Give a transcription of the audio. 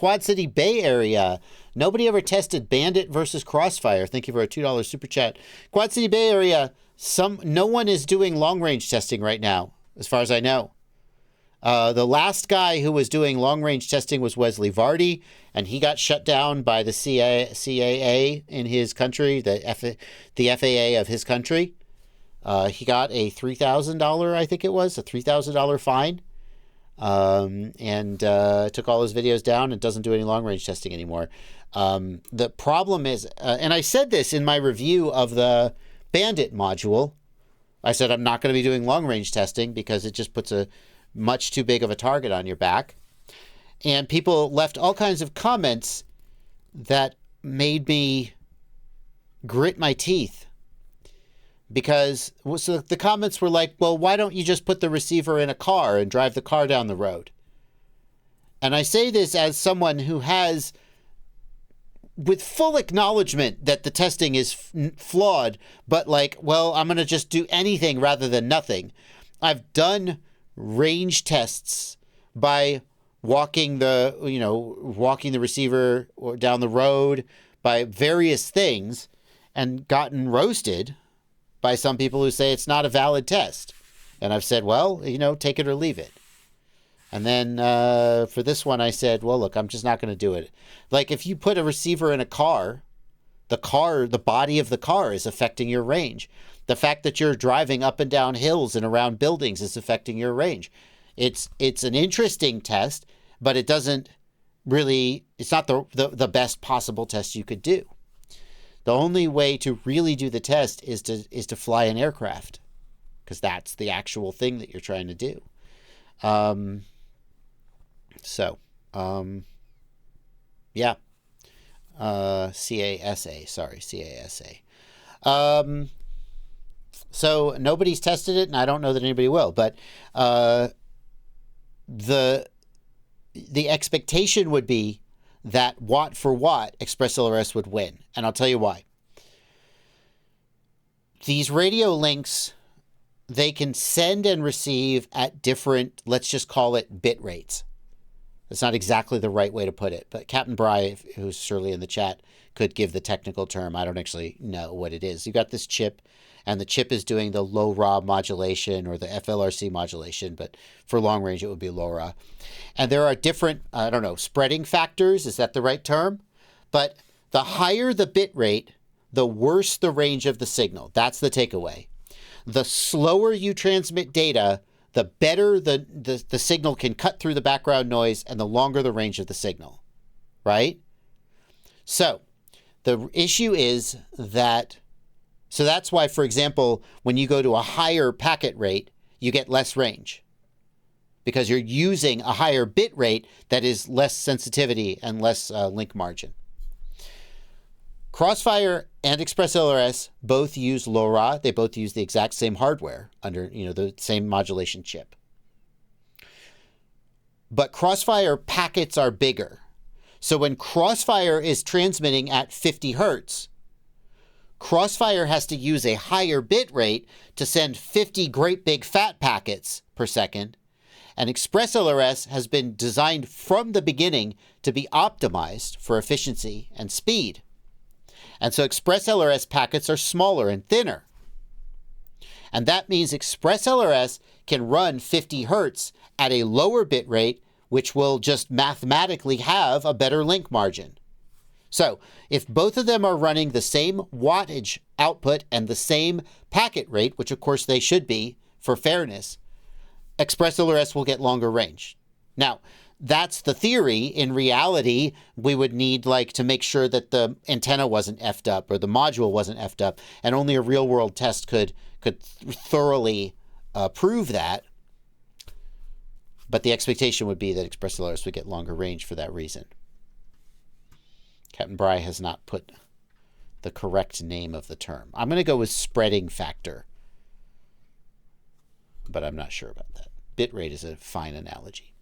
Quad City Bay Area. Nobody ever tested Bandit versus Crossfire. Thank you for a $2 super chat. Quad City Bay Area, no one is doing long-range testing right now, as far as I know. The last guy who was doing long-range testing was Wesley Vardy, and he got shut down by the CAA in his country, the FAA of his country. He got a $3,000, I think it was, a $3,000 fine, and took all his videos down and doesn't do any long-range testing anymore. The problem is, and I said this in my review of the Bandit module, I said I'm not going to be doing long-range testing because it just puts a much too big of a target on your back. And people left all kinds of comments that made me grit my teeth. Because so the comments were like, well, why don't you just put the receiver in a car and drive the car down the road? And I say this as someone who has, with full acknowledgement that the testing is flawed, but like, well, I'm going to just do anything rather than nothing. I've done range tests by walking the receiver down the road, by various things, and gotten roasted by some people who say it's not a valid test. And I've said, well, take it or leave it. And then for this one, I said, well, look, I'm just not going to do it. Like, if you put a receiver in a car, the body of the car is affecting your range. The fact that you're driving up and down hills and around buildings is affecting your range. It's an interesting test, but it doesn't really, it's not the best possible test you could do. The only way to really do the test is to fly an aircraft, because that's the actual thing that you're trying to do. Yeah. CASA. Sorry, CASA. So nobody's tested it, and I don't know that anybody will. But the expectation would be that watt for watt, ExpressLRS would win. And I'll tell you why. These radio links, they can send and receive at different, let's just call it bit rates. That's not exactly the right way to put it, but Captain Bry, who's surely in the chat, could give the technical term. I don't actually know what it is. You got this chip, and the chip is doing the LoRa modulation or the FLRC modulation, but for long range, it would be LoRa. And there are different, spreading factors. Is that the right term? But the higher the bit rate, the worse the range of the signal. That's the takeaway. The slower you transmit data, the better the signal can cut through the background noise and the longer the range of the signal, right? So the issue is that, so that's why, for example, when you go to a higher packet rate, you get less range because you're using a higher bit rate that is less sensitivity and less link margin. Crossfire and ExpressLRS both use LoRa. They both use the exact same hardware under, the same modulation chip. But Crossfire packets are bigger. So when Crossfire is transmitting at 50 hertz, Crossfire has to use a higher bit rate to send 50 great big fat packets per second. And ExpressLRS has been designed from the beginning to be optimized for efficiency and speed. And so ExpressLRS packets are smaller and thinner. And that means ExpressLRS can run 50 hertz at a lower bit rate, which will just mathematically have a better link margin. So if both of them are running the same wattage output and the same packet rate, which of course they should be for fairness, ExpressLRS will get longer range. Now, that's the theory. In reality, we would need to make sure that the antenna wasn't effed up or the module wasn't effed up, and only a real world test could thoroughly prove that. But the expectation would be that ExpressLRS would get longer range for that reason. Captain Bry has not put the correct name of the term. I'm going to go with spreading factor, but I'm not sure about that. Bit rate is a fine analogy.